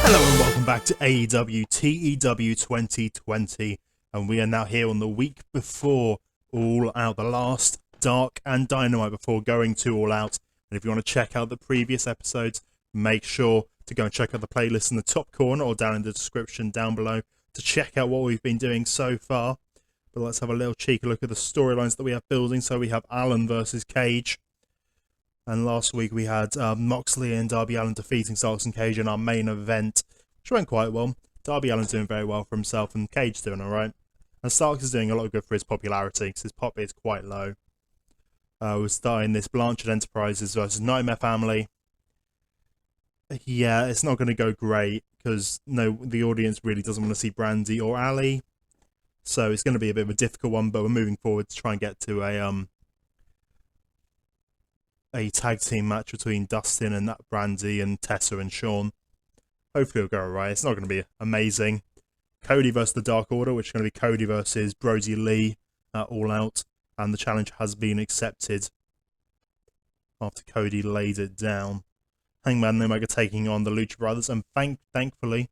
Hello and welcome back to AEW TEW 2020, and we are now here on the week before All Out, the last Dark and Dynamite before going to All Out. And if you want to check out the previous episodes, make sure to go and check out the playlist in the top corner or down in the description down below to check out what we've been doing so far. But let's have a little cheeky look at the storylines that we have building. So we have Allen versus Cage. And last week we had Moxley and Darby Allin defeating Starks and Cage in our main event, which went quite well. Darby Allin's doing very well for himself, and Cage doing alright. And Starks is doing a lot of good for his popularity, because his pop is quite low. We're starting this Blanchard Enterprises versus Nightmare Family. Yeah, it's not going to go great, because the audience really doesn't want to see Brandy or Ali. So it's going to be a bit of a difficult one, but we're moving forward to try and get to a tag team match between Dustin and Brandy and Tessa and Sean. Hopefully it'll go alright. It's not going to be amazing. Cody versus the Dark Order, which is going to be Cody versus Brody Lee at All Out. And the challenge has been accepted after Cody laid it down. Hangman and Omega taking on the Lucha Brothers. And thankfully,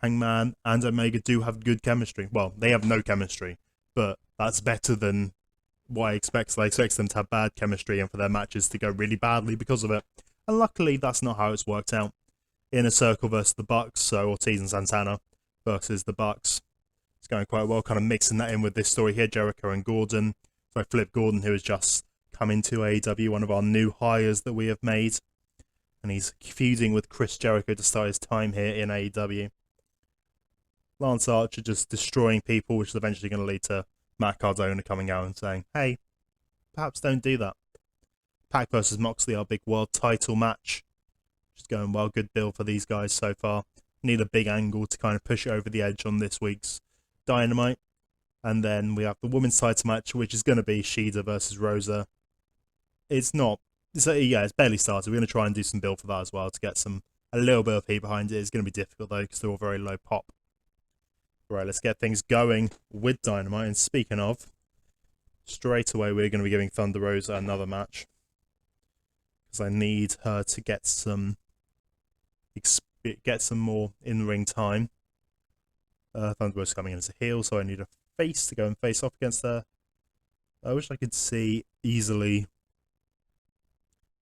Hangman and Omega do have good chemistry. Well, they have no chemistry, but that's better than what I expect. So I expect them to have bad chemistry and for their matches to go really badly because of it. And luckily, that's not how it's worked out. Inner Circle versus the Bucks, so Ortiz and Santana versus the Bucks. It's going quite well, kind of mixing that in with this story here. Jericho and Gordon. So Flip Gordon, who has just come into AEW, one of our new hires that we have made. And he's feuding with Chris Jericho to start his time here in AEW. Lance Archer just destroying people, which is eventually going to lead to Matt Cardona coming out and saying, hey, perhaps don't do that. Pac versus Moxley, our big world title match. Which is going well. Good build for these guys so far. Need a big angle to kind of push it over the edge on this week's Dynamite. And then we have the women's title match, which is going to be Shida versus Rosa. It's barely started. We're going to try and do some build for that as well to get a little bit of heat behind it. It's going to be difficult though because they're all very low pop. Right, let's get things going with Dynamite. And speaking of, straight away we're going to be giving Thunder Rosa another match. Because I need her to get some more in-ring time. Thunder Rosa's coming in as a heel, so I need a face to go and face off against her. I wish I could see easily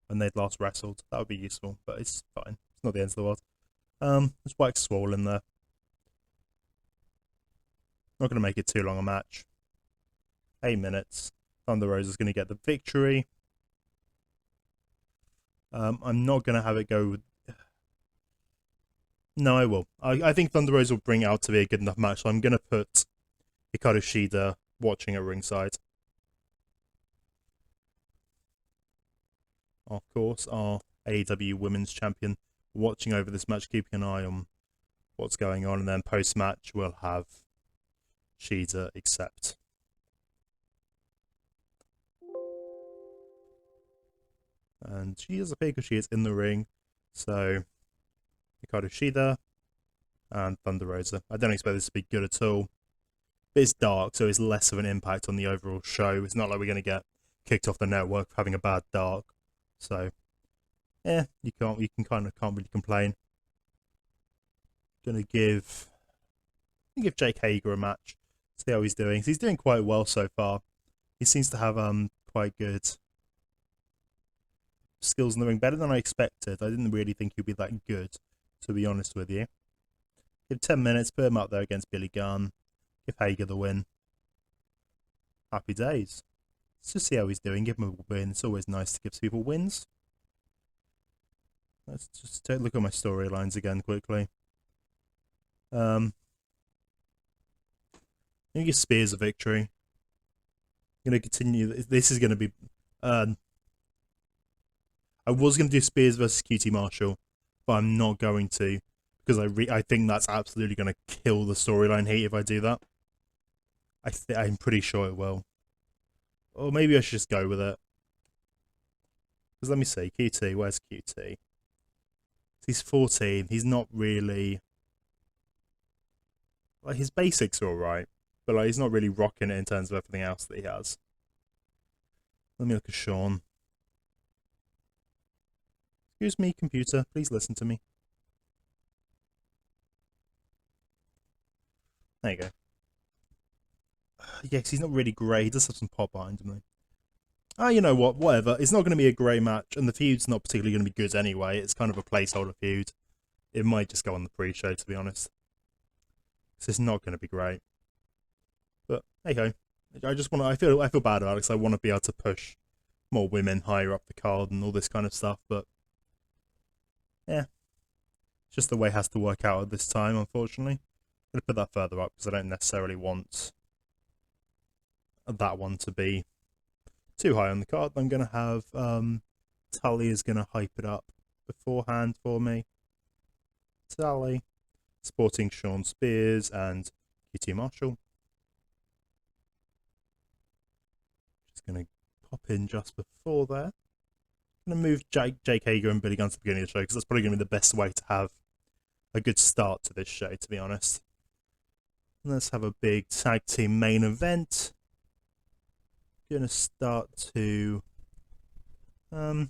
when they'd last wrestled. That would be useful, but it's fine. It's not the end of the world. There's Wax Swole in there. Not going to make it too long a match. 8 minutes. Thunder Rosa's going to get the victory. I'm not going to have it go with... No, I will. I think Thunder Rosa will bring it out to be a good enough match, so I'm going to put Hikaru Shida watching at ringside. Of course, our AEW Women's Champion watching over this match, keeping an eye on what's going on, and then post-match we'll have Shida accept. And she does appear because she is in the ring. So, Hikaru Shida and Thunder Rosa. I don't expect this to be good at all. But it's dark, so it's less of an impact on the overall show. It's not like we're going to get kicked off the network for having a bad dark. So, you can't really complain. Gonna give Jake Hager a match. See how he's doing. He's doing quite well so far. He seems to have quite good skills in the ring, better than I expected. I didn't really think he'd be that good, to be honest with you. Give 10 minutes, put him up there against Billy Gunn. Give Hager the win. Happy days. Let's just see how he's doing. Give him a win. It's always nice to give people wins. Let's just take a look at my storylines again quickly. I'm going to give Spears a victory. I'm going to continue. This is going to be... I was going to do Spears versus QT Marshall, but I'm not going to. Because I think that's absolutely going to kill the storyline heat if I do that. I'm pretty sure it will. Or maybe I should just go with it. Because let me see. QT, where's QT? He's 14. He's not really... Like, his basics are alright. But like, he's not really rocking it in terms of everything else that he has. Let me look at Sean. Excuse me, computer. Please listen to me. There you go. Yeah, 'cause he's not really great. He does have some pop behind him, though. Ah, you know what? Whatever. It's not going to be a great match, and the feud's not particularly going to be good anyway. It's kind of a placeholder feud. It might just go on the pre-show, to be honest. So it's not going to be great. But hey ho. I just want to. I feel bad about it because I want to be able to push more women higher up the card and all this kind of stuff. But yeah, it's just the way it has to work out at this time, unfortunately. I'm going to put that further up because I don't necessarily want that one to be too high on the card. I'm going to have Tully is going to hype it up beforehand for me. Tully, sporting Sean Spears and QT Marshall. Just going to pop in just before there. I'm going to move Jake Hager and Billy Gunn to the beginning of the show because that's probably going to be the best way to have a good start to this show, to be honest. Let's have a big tag team main event. Going to start to who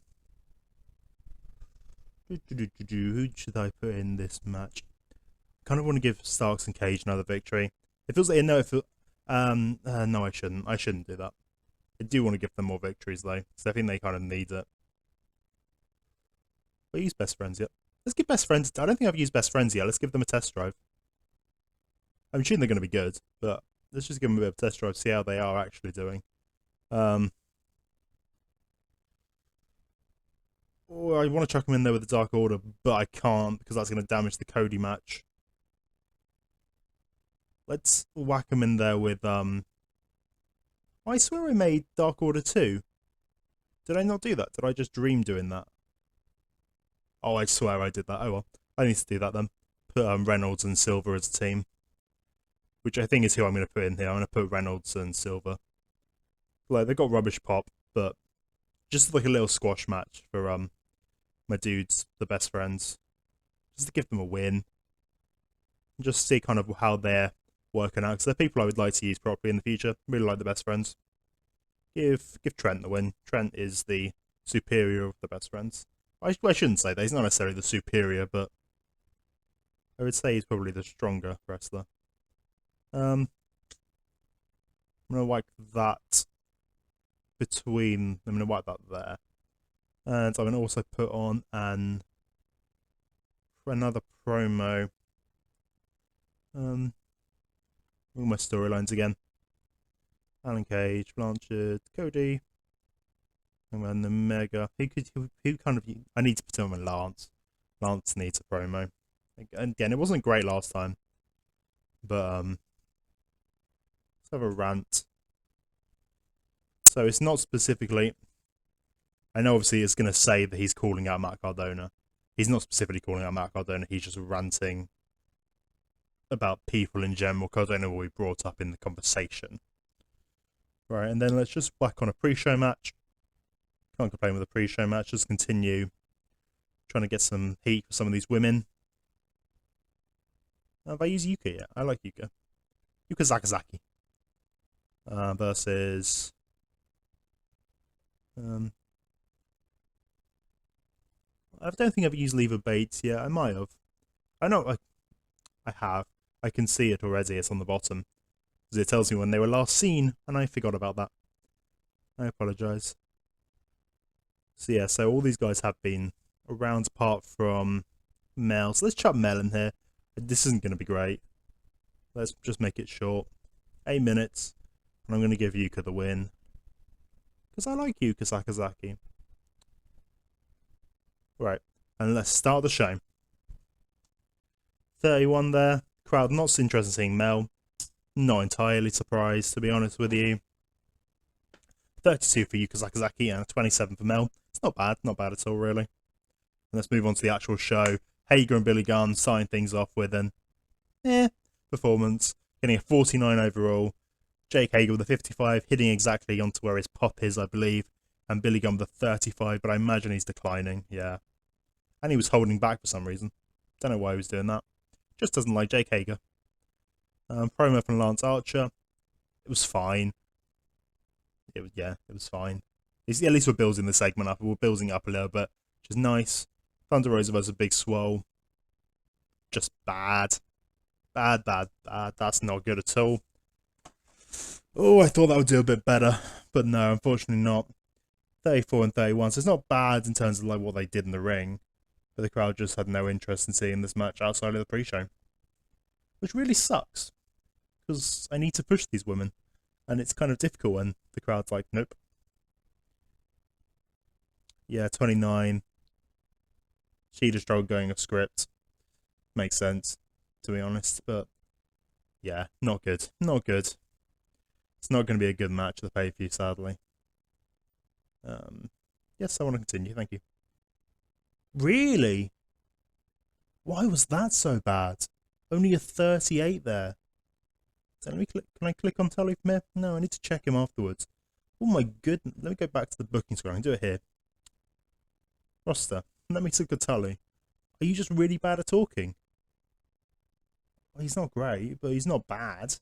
should I put in this match? I kind of want to give Starks and Cage another victory. It feels like no, I shouldn't. I shouldn't do that. I do want to give them more victories though, so I think they kind of need it. But use best friends yet? Let's give best friends. I don't think I've used best friends yet. Let's give them a test drive. I'm assuming they're going to be good, but let's just give them a bit of a test drive, see how they are actually doing. Oh, I want to chuck them in there with the Dark Order, but I can't because that's going to damage the Cody match. Let's whack them in there with I swear I made Dark Order 2. Did I not do that? Did I just dream doing that? Oh, I swear I did that. Oh well, I need to do that then. Put Reynolds and Silver as a team, which I think is who I'm going to put in here. I'm going to put Reynolds and Silver. Like, they got rubbish pop, but just like a little squash match for my dudes, the best friends, just to give them a win. And just see kind of how they're working out, because they're people I would like to use properly in the future. Really like the best friends. Give Trent the win. Trent is the superior of the best friends. I shouldn't say that. He's not necessarily the superior, but I would say he's probably the stronger wrestler. I'm going to wipe that between... I'm going to wipe that there. And I'm going to also put on another promo. All my storylines again. Alan Cage, Blanchard, Cody, and then the Mega. Who kind of... I need to put him on Lance. Lance needs a promo. Again, it wasn't great last time. But, let's have a rant. So it's not specifically... I know obviously it's going to say that he's calling out Matt Cardona. He's not specifically calling out Matt Cardona. He's just ranting about people in general. Cardona will be brought up in the conversation. Right, and then let's just whack on a pre-show match. Can't complain with a pre-show match. Just continue trying to get some heat for some of these women. Have I used Yuka yet? I like Yuka. Yuka Sakazaki. Versus... I don't think I've used Lever Bates yet. I might have. I know I have. I can see it already. It's on the bottom. Because it tells me when they were last seen, and I forgot about that. I apologise. So yeah, so all these guys have been around apart from Mel. So let's chuck Mel in here. This isn't going to be great. Let's just make it short. 8 minutes. And I'm going to give Yuka the win. Because I like Yuka Sakazaki. Right, and let's start the show. 31 there. Crowd not so interested in seeing Mel. Not entirely surprised, to be honest with you. 32 for Yuka Sakazaki and 27 for Mel. It's not bad at all, really. And let's move on to the actual show. Hager and Billy Gunn starting things off with an performance. Getting a 49 overall. Jake Hager with a 55, hitting exactly onto where his pop is, I believe. And Billy Gunn with a 35, but I imagine he's declining, yeah. And he was holding back for some reason. Don't know why he was doing that. Just doesn't like Jake Hager. Promo from Lance Archer. It was fine. It was fine. At least we're building the segment up. We're building it up a little bit, which is nice. Thunder Rosa versus Big Swole. Just bad. Bad, bad, bad. That's not good at all. Oh, I thought that would do a bit better, but no, unfortunately not. 34 and 31, so it's not bad in terms of like what they did in the ring, but the crowd just had no interest in seeing this match outside of the pre-show, which really sucks because I need to push these women, and it's kind of difficult when the crowd's like, nope. Yeah, 29. She just struggled going off script. Makes sense, to be honest, but yeah, not good. Not good. It's not going to be a good match of the pay-per-view, sadly. Yes, I want to continue. Thank you. Really? Why was that so bad? Only a 38 there. So let me click. Can I click on Tully from here? No, I need to check him afterwards. Oh my goodness. Let me go back to the booking screen. I can do it here. Roster. Let me look at Tully. Are you just really bad at talking? Well, he's not great, but he's not bad.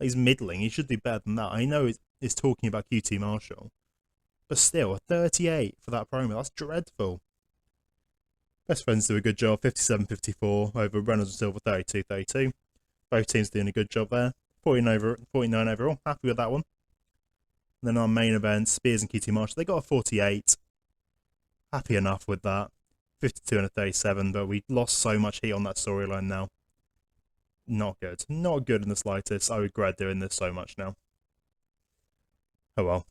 He's middling. He should do better than that. I know it's talking about QT Marshall. But still, a 38 for that promo. That's dreadful. Best friends do a good job. 57-54 over Reynolds and Silver 32-32. Both teams doing a good job there. 49 overall. Happy with that one. And then our main event, Spears and QT Marshall, they got a 48. Happy enough with that. 52 and a 37, but we lost so much heat on that storyline now. Not good. Not good in the slightest. I regret doing this so much now. Oh well.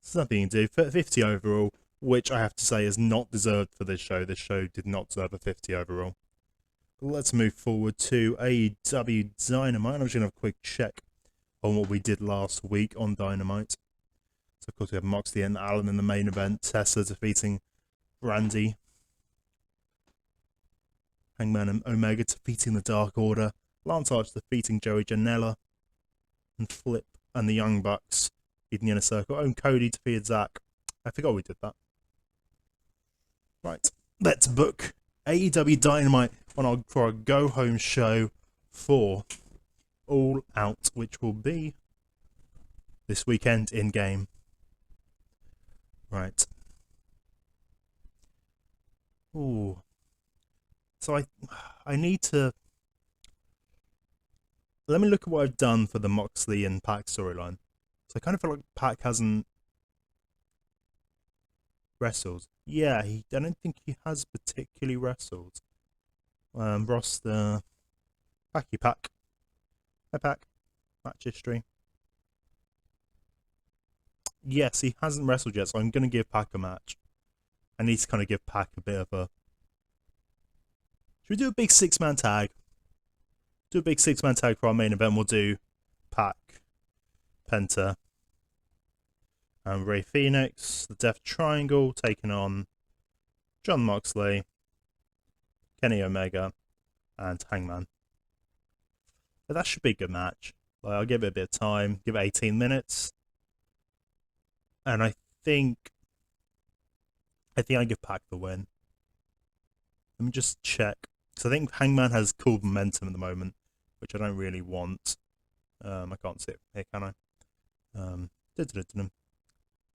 There's nothing you can do. 50 overall, which I have to say is not deserved for this show. This show did not deserve a 50 overall. But let's move forward to AEW Dynamite. I'm just going to have a quick check on what we did last week on Dynamite. So, of course, we have Moxley and Allen in the main event. Tessa defeating Brandy. Hangman and Omega defeating the Dark Order. Lance Archer defeating Joey Janela. And Flip and the Young Bucks beating the Inner Circle. And Cody defeated Zack. I forgot we did that. Right, let's book AEW Dynamite for our go-home show for All Out, which will be this weekend in-game. Right. Ooh. So I need to... Let me look at what I've done for the Moxley and Pac storyline. So I kind of feel like Pac hasn't wrestled. Yeah, I don't think he has particularly wrestled. Roster. Packy Pac. Hi Pac. Match history. Yes, he hasn't wrestled yet, so I'm going to give Pac a match. I need to kind of give Pac a bit of a... Should we do a big six-man tag? Do a big six-man tag for our main event. We'll do Pac, Penta, and Rey Fenix, the Death Triangle, taking on Jon Moxley, Kenny Omega, and Hangman. But that should be a good match. Like, I'll give it a bit of time, give it 18 minutes. And I think I give Pac the win. Let me just check. So I think Hangman has cool momentum at the moment, which I don't really want. I can't see it here, can I?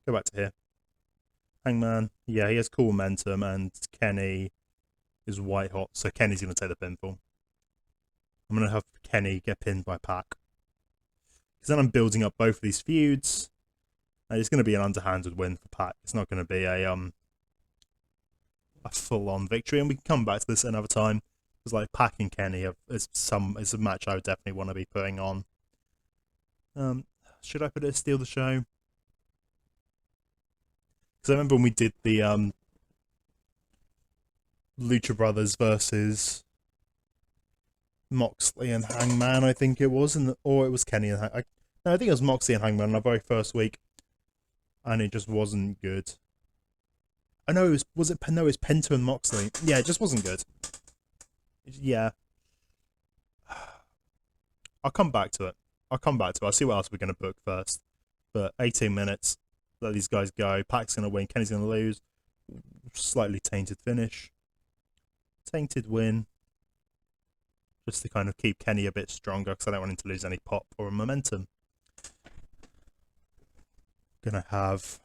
Go back to here. Hangman, yeah, he has cool momentum, and Kenny is white hot, so Kenny's going to take the pinfall. I'm going to have Kenny get pinned by Pac. Because then I'm building up both of these feuds, and it's going to be an underhanded win for Pac. It's not going to be a full-on victory, and we can come back to this another time. Because like Pac and Kenny is a match I would definitely want to be putting on. Should I put it as Steal the Show? Because I remember when we did the Lucha Brothers versus Moxley and Hangman, I think it was, or it was Kenny and Hangman. No, I think it was Moxley and Hangman on our very first week, and it just wasn't good. I know it was Penta and Moxley. Yeah, it just wasn't good. Yeah. I'll come back to it. I'll see what else we're going to book first. But 18 minutes. Let these guys go. Pac's going to win. Kenny's going to lose. Slightly tainted finish. Tainted win. Just to kind of keep Kenny a bit stronger because I don't want him to lose any pop or momentum. Going to have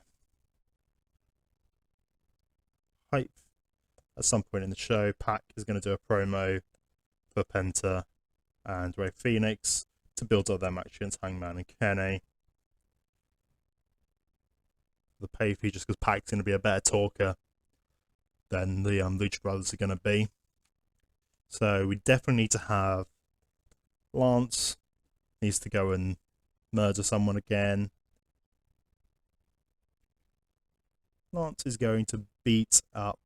hype at some point in the show. Pac is going to do a promo for Penta. and Ray Phoenix to build up their match against Hangman and Kenny. The pay-per-view, just because Pac's going to be a better talker than the Lucha Brothers are going to be. So we definitely need to have Lance needs to go and murder someone again. Lance is going to beat up.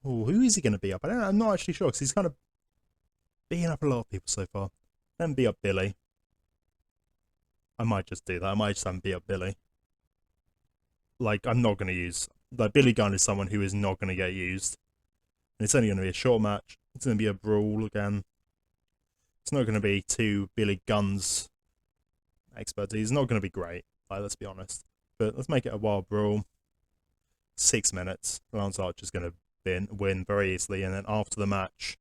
Oh, who is he going to beat up? I'm not actually sure because he's kind of beating up a lot of people so far. Then beat up Billy. I might just do that. I might just have him beat up Billy. Like, I'm not going to use... Like, Billy Gunn is someone who is not going to get used. And it's only going to be a short match. It's going to be a brawl again. It's not going to be two Billy Gunn's expertise. It's not going to be great. Like, let's be honest. But let's make it a wild brawl. 6 minutes. Lance Archer's going to win very easily. And then after the match,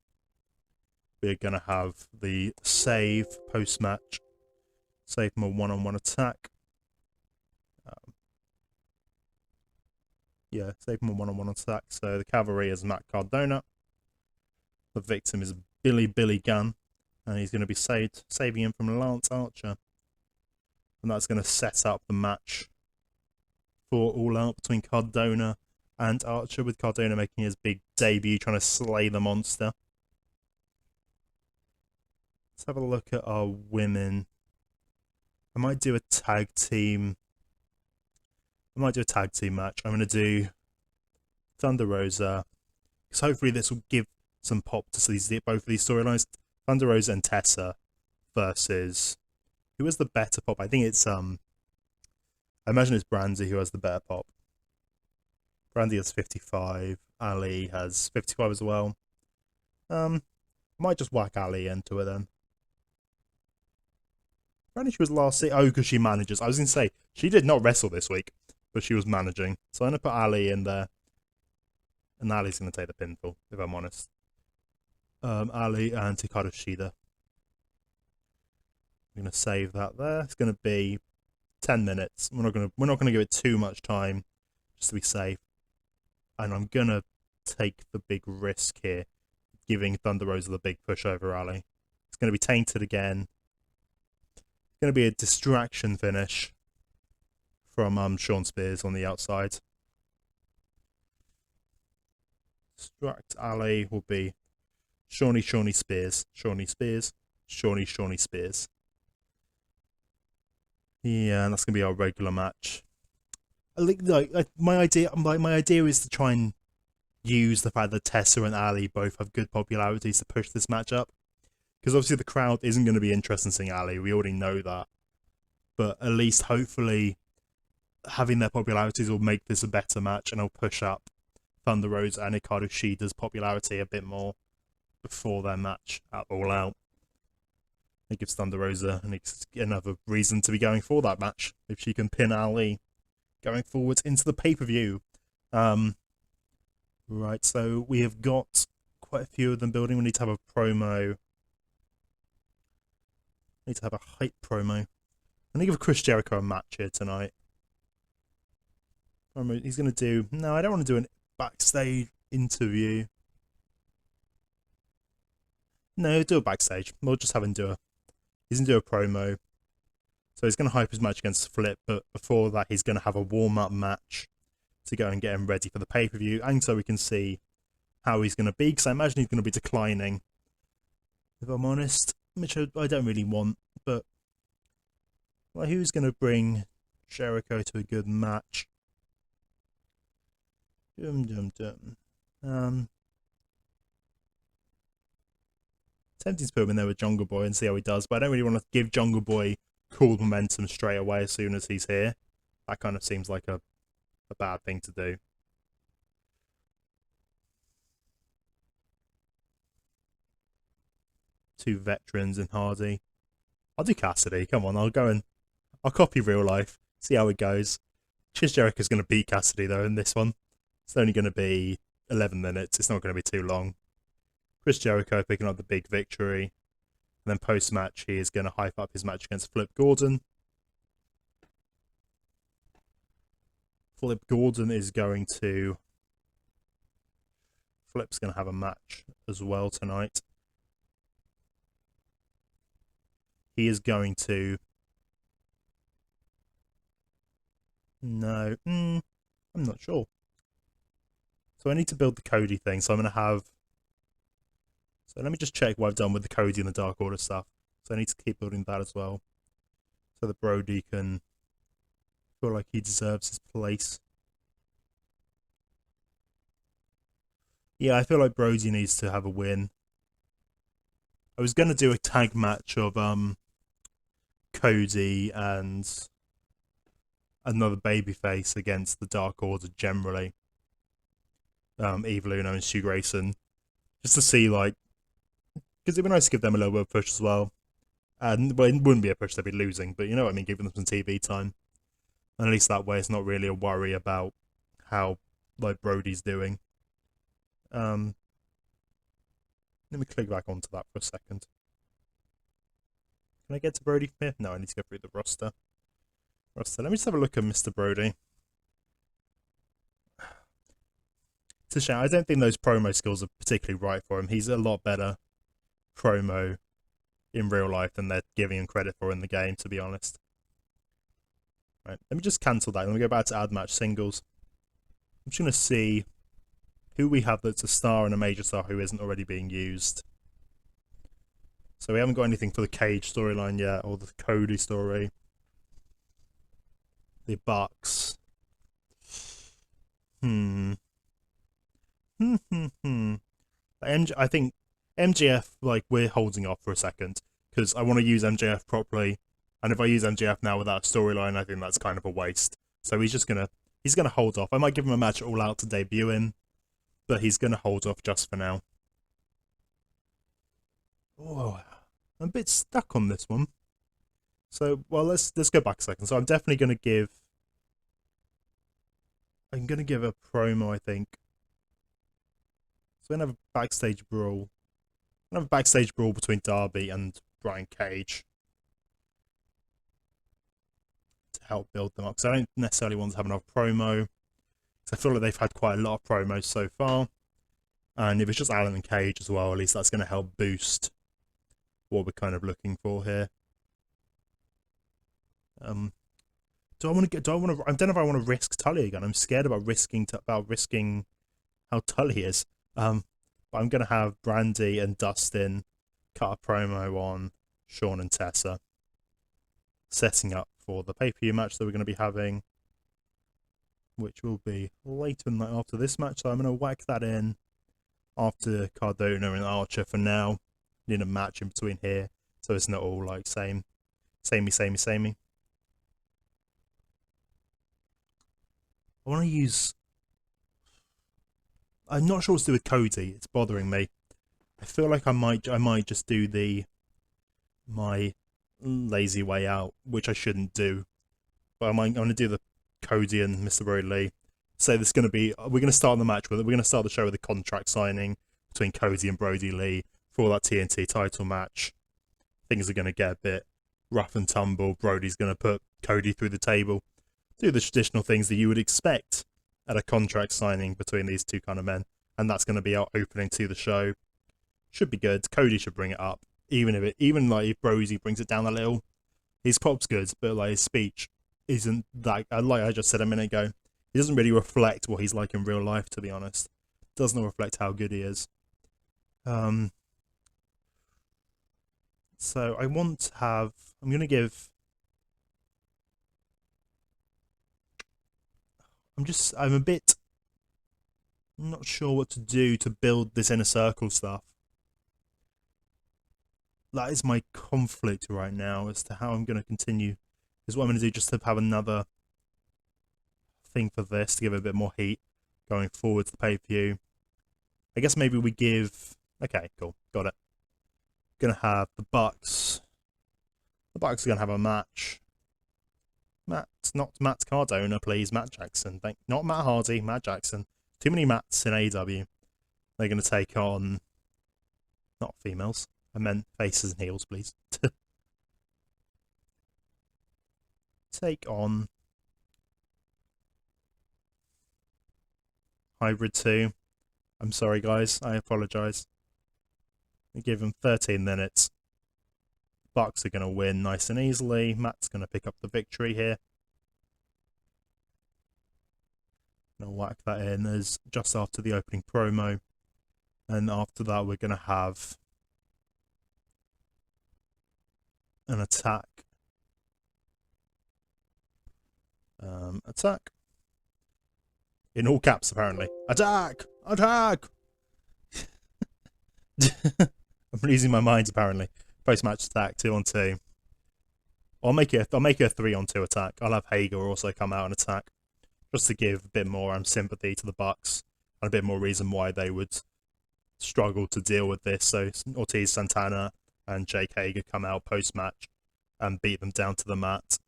we're going to have the save post-match. Save from a one-on-one attack. Save from a one-on-one attack. So the cavalry is Matt Cardona. The victim is Billy Gunn. And he's going to be saving him from Lance Archer. And that's going to set up the match for All Out between Cardona and Archer, with Cardona making his big debut, trying to slay the monster. Let's have a look at our women. I might do a tag team. I might do a tag team match. I'm going to do Thunder Rosa, because hopefully this will give some pop to both of these storylines. Thunder Rosa and Tessa versus... Who has the better pop? I think it's... I imagine it's Brandy who has the better pop. Brandy has 55. Ali has 55 as well. I might just whack Ali into it then. Brandy, she was last... Oh, because she manages. I was going to say, she did not wrestle this week, but she was managing. So I'm going to put Ali in there. And Ali's going to take the pinfall, if I'm honest. Ali and Hikaru Shida. I'm going to save that there. It's going to be 10 minutes. We're not going to give it too much time, just to be safe. And I'm going to take the big risk here, giving Thunder Rosa the big push over Ali. It's going to be tainted again. It's going to be a distraction finish from Sean Spears on the outside. Distract Ali will be Shawnee Spears. Shawnee Spears. Shawnee Spears. Yeah, and that's gonna be our regular match. My idea is to try and use the fact that Tessa and Ali both have good popularities to push this match up. Because obviously the crowd isn't going to be interested in seeing Ali. We already know that. But at least hopefully having their popularities will make this a better match, and it'll push up Thunder Rosa and Hikaru Shida's popularity a bit more before their match at All Out. It gives Thunder Rosa another reason to be going for that match, if she can pin Ali going forward into the pay-per-view. Right, so we have got quite a few of them building. We need to have a promo. We need to have a hype promo. I'm going to give Chris Jericho a match here tonight. He's going to do... No, I don't want to do a backstage interview. No, do a backstage. We'll just have him do a... He's going to do a promo. So he's going to hype his match against Flip, but before that he's going to have a warm-up match to go and get him ready for the pay-per-view, and so we can see how he's going to be, because I imagine he's going to be declining, if I'm honest, which I don't really want, but well, who's going to bring Jericho to a good match? Tempting to put him in there with Jungle Boy and see how he does, but I don't really want to give Jungle Boy cool momentum straight away as soon as he's here. That kind of seems like a bad thing to do. Two veterans in Hardy. I'll do Cassidy. Come on, I'll copy real life. See how it goes. Chris Jericho's going to beat Cassidy though in this one. It's only going to be 11 minutes. It's not going to be too long. Chris Jericho picking up the big victory. And then post-match, he is going to hype up his match against Flip Gordon. Flip's going to have a match as well tonight. he is going to... No, I'm not sure. So I need to build the Cody thing, so I'm going to have... So let me just check what I've done with the Cody and the Dark Order stuff. So I need to keep building that as well. So that Brody can feel like he deserves his place. Yeah, I feel like Brody needs to have a win. I was going to do a tag match of Cody and another babyface against the Dark Order generally. Evil Uno and Stu Grayson. Just to see, like... Because it'd be nice to give them a little bit of push as well. And well, it wouldn't be a push, they'd be losing, but you know what I mean, giving them some TV time. And at least that way it's not really a worry about how like Brody's doing. Let me click back onto that for a second. Can I get to Brody from here? No, I need to go through the roster. Let me just have a look at Mr. Brody. It's a shame. I don't think those promo skills are particularly right for him. He's a lot better promo in real life than they're giving him credit for in the game, to be honest. Right, let me just cancel that. Let me go back to add match singles. I'm just going to see who we have that's a star and a major star who isn't already being used. So we haven't got anything for the Cage storyline yet, or the Cody story. The Bucks. I think MJF, like, we're holding off for a second because I want to use MJF properly, and if I use MJF now without a storyline, I think that's kind of a waste. So he's gonna hold off. I might give him a match All Out to debut in, but he's gonna hold off just for now. Oh, I'm a bit stuck on this one. So, well, let's go back a second. So I'm definitely gonna give a promo, I think. So we're gonna have a backstage brawl. We're gonna have a backstage brawl between Darby and Brian Cage to help build them up. Because I don't necessarily want to have another promo. Because I feel like they've had quite a lot of promos so far. And if it's just Allen and Cage as well, at least that's going to help boost what we're kind of looking for here. I don't know if I want to risk Tully again. I'm scared about risking how Tully is. But I'm going to have Brandy and Dustin cut a promo on Sean and Tessa, setting up for the pay-per-view match that we're going to be having, which will be later in the night after this match. So I'm going to whack that in after Cardona and Archer for now. Need a match in between here, so it's not all like samey. I want to use... I'm not sure what to do with Cody. It's bothering me. I feel like I might just do my lazy way out, which I shouldn't do. But I'm going to do the Cody and Mr. Brody Lee. So this is going to be... We're going to start the show with a contract signing between Cody and Brody Lee for that TNT title match. Things are going to get a bit rough and tumble. Brody's going to put Cody through the table. Do the traditional things that you would expect at a contract signing between these two kind of men. And that's going to be our opening to the show. Should be good. Cody should bring it up. Even if Brody brings it down a little. His pop's good, but like his speech isn't that, like I just said a minute ago, he doesn't really reflect what he's like in real life, to be honest. Doesn't reflect how good he is. So I want to have... I'm a bit... I'm not sure what to do to build this inner circle stuff. That is my conflict right now as to how I'm going to continue. Is what I'm going to do just to have another thing for this, to give it a bit more heat going forward to the pay-per-view. I guess maybe we give... Okay, cool. Got it. Going to have the Bucks. The Bucks are going to have a match. Not Matt Cardona, please. Matt Jackson. Not Matt Hardy, Matt Jackson. Too many Matts in AEW. They're going to take on... Not females. I meant faces and heels, please. Take on... Hybrid 2. I'm sorry, guys. I apologise. We give them 13 minutes. Bucks are going to win nice and easily. Matt's going to pick up the victory here. Gonna whack that in as just after the opening promo, and after that we're gonna have an attack. Attack in all caps apparently. Attack! Attack! I'm losing my mind apparently. Post-match attack 2-on-2. I'll make it a 3-on-2 attack. I'll have Hager also come out and attack, just to give a bit more sympathy to the Bucks and a bit more reason why they would struggle to deal with this. So Ortiz, Santana, and Jake Hager come out post-match and beat them down to the mat.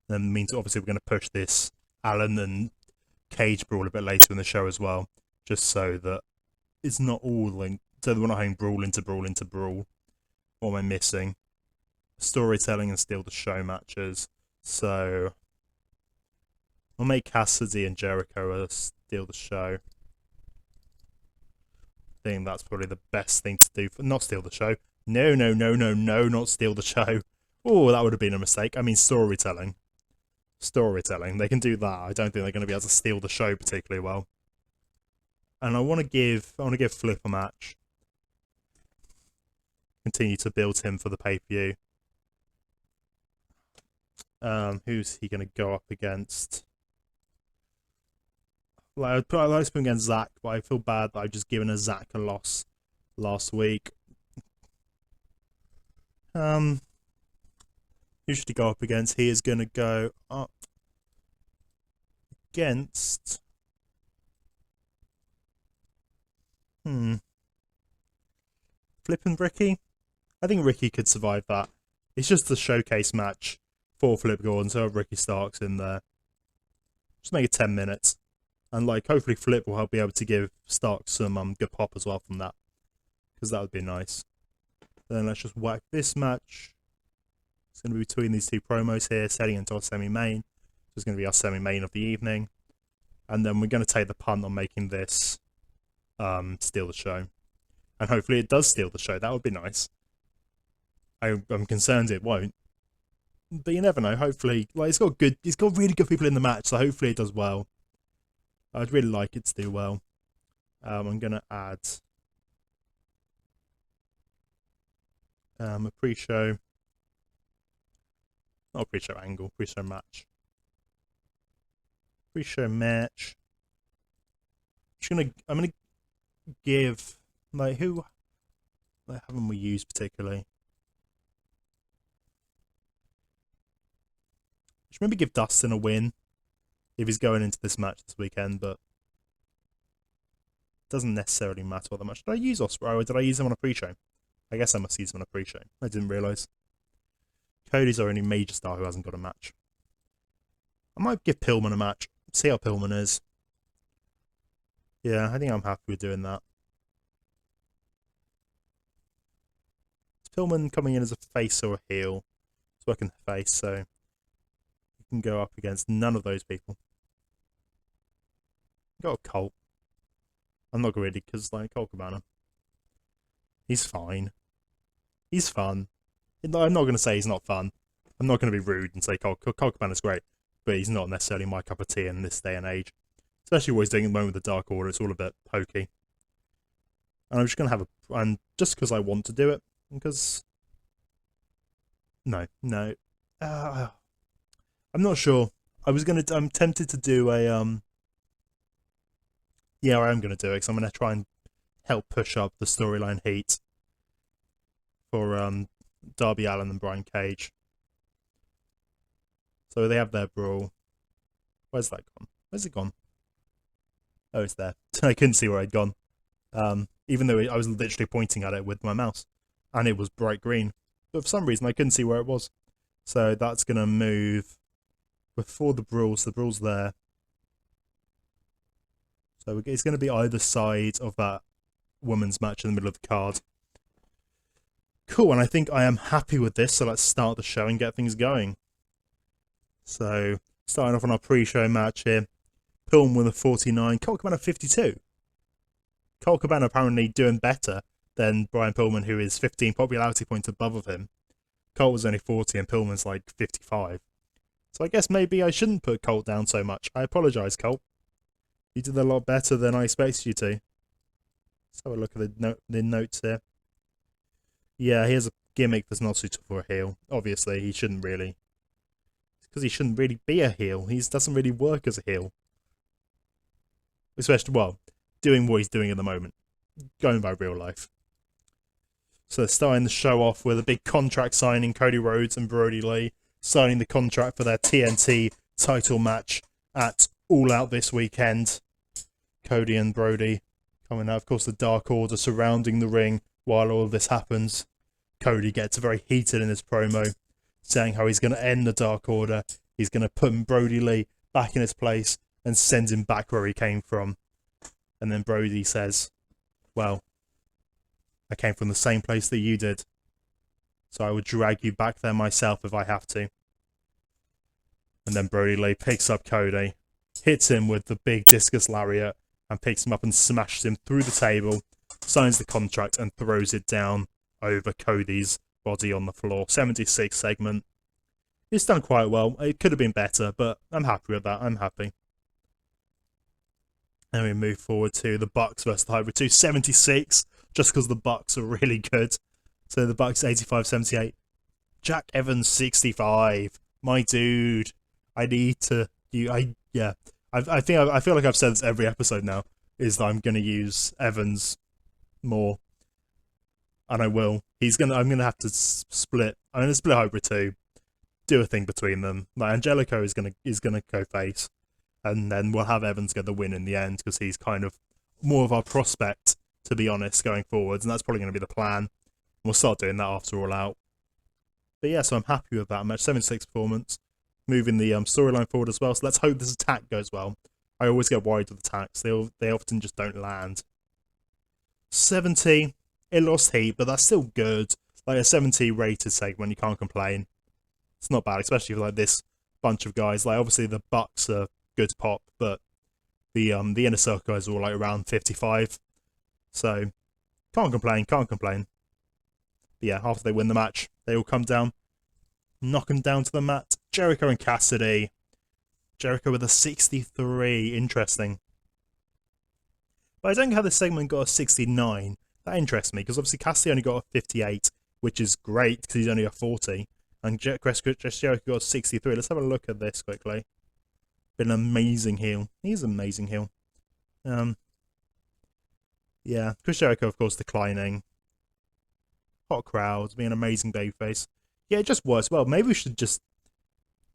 Then means obviously we're going to push this Allen and Cage brawl a bit later in the show as well, just so that it's not all linked, so that we're not having brawl into brawl into brawl. What am I missing? Storytelling and steal the show matches. So we'll make Cassidy and Jericho steal the show. I think that's probably the best thing to do. Not steal the show. No, not steal the show. Oh, that would have been a mistake. I mean storytelling. Storytelling. They can do that. I don't think they're going to be able to steal the show particularly well. And I want to give Flip a match. Continue to build him for the pay-per-view. Who's he going to go up against? Like, I'd like to put him against Zach, but I feel bad that I've just given a Zach a loss last week. Who should he go up against? He is going to go up against... Flip and Ricky? I think Ricky could survive that. It's just a showcase match for Flip Gordon, so have Ricky Starks in there. Just make it 10 minutes. And like, hopefully Flip will be able to give Starks some good pop as well from that, because that would be nice. Then let's just whack this match. It's going to be between these two promos here, setting into our semi-main. So it's going to be our semi-main of the evening. And then we're going to take the punt on making this steal the show. And hopefully it does steal the show. That would be nice. I'm concerned it won't. But you never know. Hopefully, like, it's got really good people in the match, so hopefully it does well. I'd really like it to do well. I'm going to add a pre-show. Not a pre-show angle, pre-show match. Pre-show match. I'm gonna give, like, who haven't we used particularly? Should maybe give Dustin a win if he's going into this match this weekend, but it doesn't necessarily matter all that much. Did I use Ospreay or did I use him on a pre-show? I guess I must use him on a pre-show. I didn't realise. Cody's our only major star who hasn't got a match. I might give Pillman a match. See how Pillman is. Yeah, I think I'm happy with doing that. Is Pillman coming in as a face or a heel? He's working the face, so he can go up against none of those people. Got a Colt. I'm not really, because, like, Colt Cabana. He's fine. He's fun. I'm not going to say he's not fun. I'm not going to be rude and say Colt Cabana's great, but he's not necessarily my cup of tea in this day and age. Especially what he's doing at the moment with the Dark Order, it's all a bit hokey. And I'm just going to have and just because I want to do it, because... No. I'm not sure. I'm tempted to do a, yeah, I am going to do it, because I'm going to try and help push up the storyline heat for, Darby Allin and Brian Cage. So they have their brawl. Where's that gone? Where's it gone? Oh, it's there. I couldn't see where I'd gone. Even though I was literally pointing at it with my mouse. And it was bright green. But for some reason, I couldn't see where it was. So that's going to move before the brawl. So the brawl's there. So it's going to be either side of that women's match in the middle of the card. Cool, and I think I am happy with this. So let's start the show and get things going. So, starting off on our pre-show match here. Pillman with a 49. Colt Cabana 52. Colt Cabana apparently doing better than Brian Pillman, who is 15 popularity points above of him. Colt was only 40 and Pillman's like 55. So I guess maybe I shouldn't put Colt down so much. I apologise, Colt. You did a lot better than I expected you to. Let's have a look at the notes here. Yeah, he has a gimmick that's not suitable for a heel. Obviously, he shouldn't really. Because he shouldn't really be a heel. He doesn't really work as a heel. Especially, well, doing what he's doing at the moment. Going by real life. So they're starting the show off with a big contract signing. Cody Rhodes and Brody Lee signing the contract for their TNT title match at All Out this weekend. Cody and Brody coming out. Of course, the Dark Order surrounding the ring while all of this happens. Cody gets very heated in his promo, saying how he's going to end the Dark Order. He's going to put Brody Lee back in his place and send him back where he came from. And then Brody says, well, I came from the same place that you did, so I would drag you back there myself if I have to. And then Brody Lee picks up Cody, hits him with the big discus lariat, and picks him up and smashes him through the table, signs the contract, and throws it down over Cody's body on the floor. 76 segment. It's done quite well. It could have been better, but I'm happy with that. I'm happy. And we move forward to the Bucks versus the Hybrid 2. 76, just because the Bucks are really good. So the Bucks 85-78. Jack Evans 65. My dude. I need to. I feel like I've said this every episode now. Is that I'm going to use Evans more, and I will. I'm gonna have to split. I'm gonna split Hybrid 2, do a thing between them. Like Angelico is gonna go face, and then we'll have Evans get the win in the end because he's kind of more of our prospect, to be honest, going forwards, and that's probably gonna be the plan. We'll start doing that after All Out. But yeah, so I'm happy with that match. 76 performance, moving the storyline forward as well. So let's hope this attack goes well. I always get worried with attacks. They often just don't land. 70. It lost heat, but that's still good. Like a 70 rated segment, you can't complain. It's not bad, especially for like this bunch of guys. Like obviously the Bucks are good pop, but the Inner Circle guys are all like around 55. So can't complain. But yeah, after they win the match, they all come down, knock them down to the mat. Jericho and Cassidy. Jericho with a 63. Interesting. But I don't know how this segment got a 69. That interests me, because obviously Cassidy only got a 58, which is great, because he's only a 40. And Jericho got a 63. Let's have a look at this quickly. Been an amazing heel. He's an amazing heel. Yeah, Chris Jericho, of course, declining. Hot crowds, being an amazing babyface. Yeah, it just works well. Maybe we should just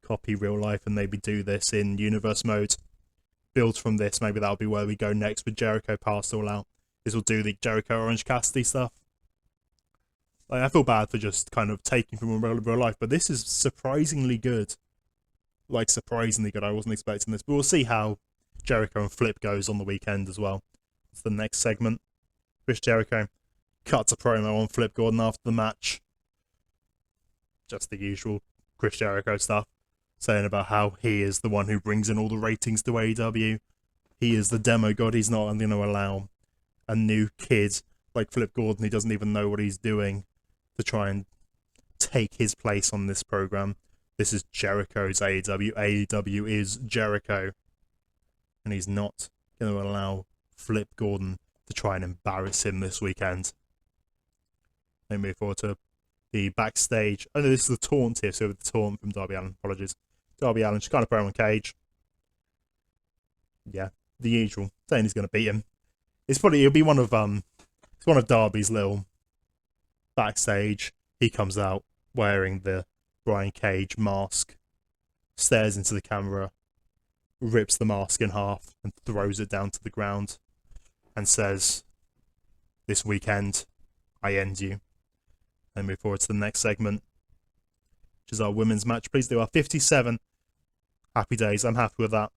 copy real life and maybe do this in universe mode. Build from this. Maybe that'll be where we go next with Jericho past All Out. This will do the Jericho Orange Cassidy stuff. Like, I feel bad for just kind of taking from real life, but this is surprisingly good. Like, surprisingly good. I wasn't expecting this, but we'll see how Jericho and Flip goes on the weekend as well. It's the next segment. Chris Jericho cuts a promo on Flip Gordon after the match. Just the usual Chris Jericho stuff. Saying about how he is the one who brings in all the ratings to AEW. He is the demo god. He's not going to allow a new kid like Flip Gordon, who doesn't even know what he's doing, to try and take his place on this program. This is Jericho's AEW. AEW is Jericho. And he's not going to allow Flip Gordon to try and embarrass him this weekend. They move forward to the backstage. Oh no, this is the taunt here, so the taunt from Darby Allin. Apologies. Darby Allin just kind of promo on Cage. Yeah, the usual. Saying he's going to beat him. It'll be one of Darby's little backstage. He comes out wearing the Brian Cage mask, stares into the camera, rips the mask in half and throws it down to the ground and says, "This weekend, I end you." And move forward to the next segment, which is our women's match. Please do our 57. Happy days. I'm happy with that.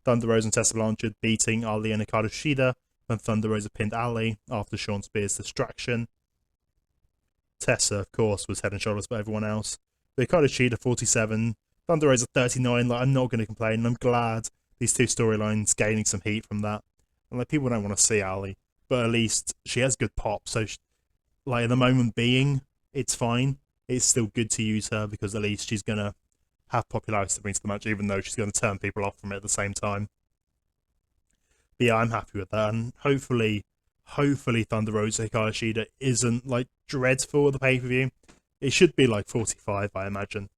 Thunder Rosa and Tessa Blanchard beating Ali and Hikaru Shida when Thunder Rosa pinned Ali after Sean Spears' distraction. Tessa, of course, was head and shoulders by everyone else. But Hikaru Shida 47. Thunder Rosa 39. Like, I'm not going to complain. I'm glad these two storylines gaining some heat from that. And like, people don't want to see Ali, but at least she has good pop, so like in the moment being, it's fine. It's still good to use her because at least she's going to have popularity to bring to the match, even though she's going to turn people off from it at the same time. But yeah, I'm happy with that, and hopefully Thunder Rosa Hikaru Shida isn't like dreadful at the pay-per-view. It should be like 45, I imagine.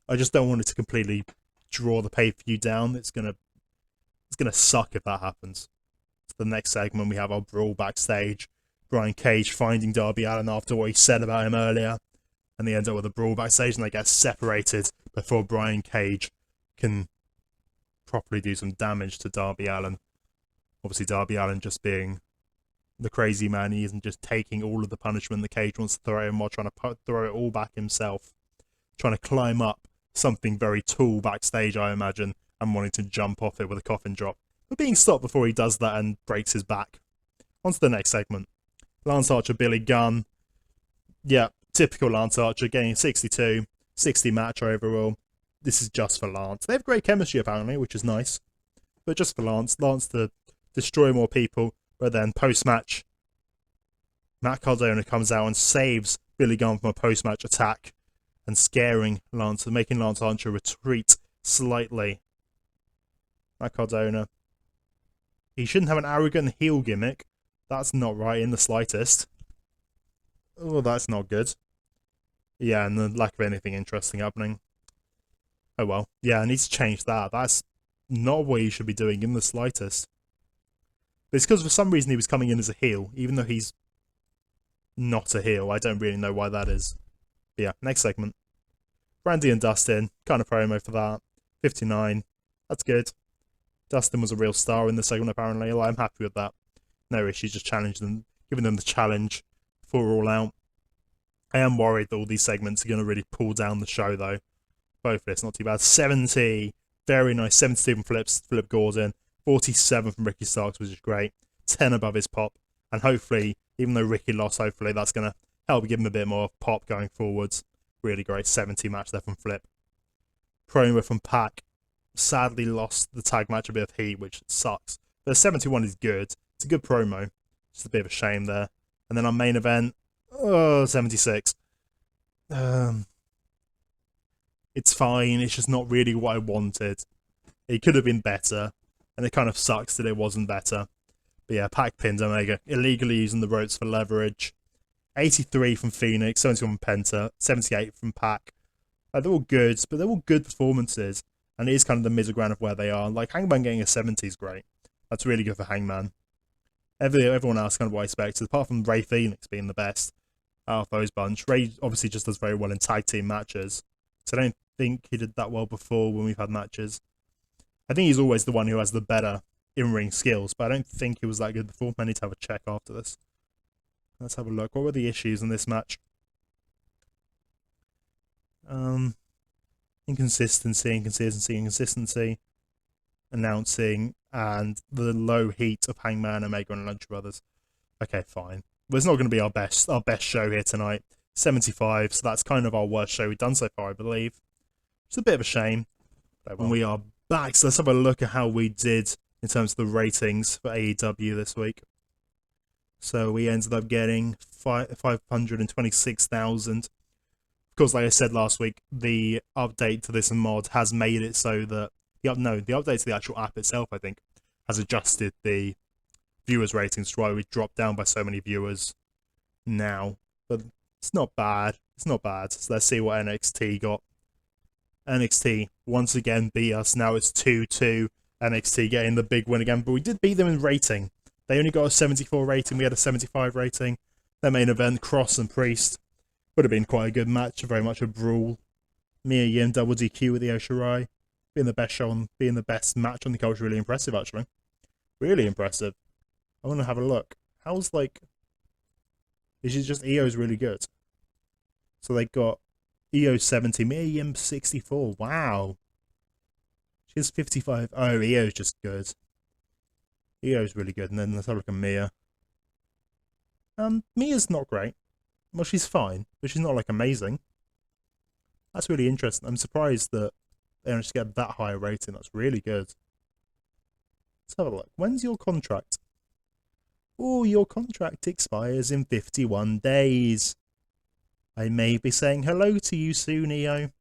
I just don't want it to completely draw the pay-per-view down. It's gonna suck if that happens. So the next segment, we have our brawl backstage. Brian Cage finding Darby Allin after what he said about him earlier, and they end up with a brawl backstage, and they get separated before Brian Cage can properly do some damage to Darby Allin. Obviously, Darby Allin just being the crazy man he isn't, just taking all of the punishment the Cage wants to throw at him while trying to throw it all back himself. Trying to climb up something very tall backstage, I imagine, and wanting to jump off it with a coffin drop. But being stopped before he does that and breaks his back. On to the next segment. Lance Archer, Billy Gunn. Yeah, typical Lance Archer, getting 62, 60 match overall. This is just for Lance. They have great chemistry apparently, which is nice. But just for Lance to destroy more people. But then post-match, Matt Cardona comes out and saves Billy Gunn from a post-match attack and scaring Lance and making Lance Archer retreat slightly. Matt Cardona. He shouldn't have an arrogant heel gimmick. That's not right in the slightest. Oh, that's not good. Yeah, and the lack of anything interesting happening. Oh well. Yeah, I need to change that. That's not what he should be doing in the slightest. But it's because for some reason he was coming in as a heel, even though he's not a heel. I don't really know why that is. But yeah, next segment. Brandy and Dustin, kind of promo for that. 59. That's good. Dustin was a real star in the segment apparently. I'm happy with that. No issues, just challenging them, giving them the challenge for All Out. I am worried that all these segments are going to really pull down the show though. Both of this, not too bad. 70. Very nice. 72 from Flip Gordon. 47 from Ricky Starks, which is great. 10 above his pop. And hopefully, even though Ricky lost, hopefully that's going to help give him a bit more pop going forwards. Really great 70 match there from Flip. Promo from Pac. Sadly lost the tag match a bit of heat, which sucks. But 71 is good. It's a good promo. Just a bit of a shame there. And then our main event. 76. It's fine. It's just not really what I wanted. It could have been better. And it kind of sucks that it wasn't better. But yeah, Pac pinned Omega, illegally using the ropes for leverage. 83 from Phoenix, 71 from Penta, 78 from Pac. They're all good, but they're all good performances. And it is kind of the middle ground of where they are. Like, Hangman getting a 70 is great. That's really good for Hangman. Everyone else kind of what I expected, apart from Ray Phoenix being the best out of those bunch. Ray obviously just does very well in tag team matches. So I don't think he did that well before when we've had matches. I think he's always the one who has the better in-ring skills, but I don't think he was that good before. I need to have a check after this. Let's have a look. What were the issues in this match? Inconsistency. Announcing, and the low heat of Hangman, Omega, and Lucha Brothers. Okay, fine. But it's not going to be our best show here tonight. 75, so that's kind of our worst show we've done so far, I believe. It's a bit of a shame. And we are back, so let's have a look at how we did in terms of the ratings for AEW this week. So we ended up getting 526,000. Of course, like I said last week, the update to this mod has made it so that the update to the actual app itself, I think, has adjusted the viewers' ratings to why we dropped down by so many viewers now. But it's not bad. It's not bad. So let's see what NXT got. NXT once again beat us. Now it's 2-2. NXT getting the big win again. But we did beat them in rating. They only got a 74 rating. We had a 75 rating. Their main event, Cross and Priest. Would have been quite a good match. Very much a brawl. Mia Yim double DQ with the Oshirai. Being the best show on, being the best match on the card was really impressive, actually. Really impressive. I want to have a look. How's like... Is it just EO's really good? So they got EO 70, Mia Yim 64. Wow. She's 55. Oh, EO's just good. EO's really good. And then let's have a look at Mia. Mia's not great. Well, she's fine, but she's not like amazing. That's really interesting. I'm surprised that they managed to get that high a rating. That's really good. Let's have a look. When's your contract? "Oh, your contract expires in 51 days. I may be saying hello to you soon, EO."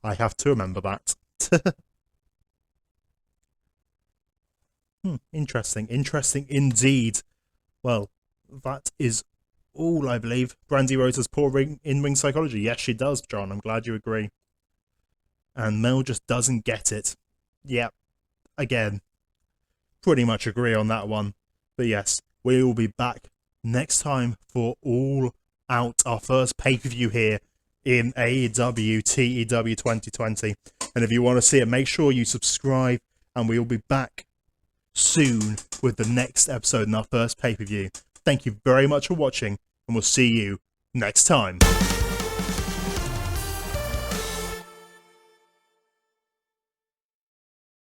I have to remember that. Interesting indeed. Well, that is all, I believe. Brandy Rose has poor in-ring psychology. Yes, she does, John. I'm glad you agree. And Mel just doesn't get it. Yep. Again, pretty much agree on that one. But yes, we will be back next time for All Out, our first pay-per-view here in AEW TEW 2020. And if you want to see it, make sure you subscribe, and we will be back soon with the next episode in our first pay-per-view. Thank you very much for watching, and we'll see you next time.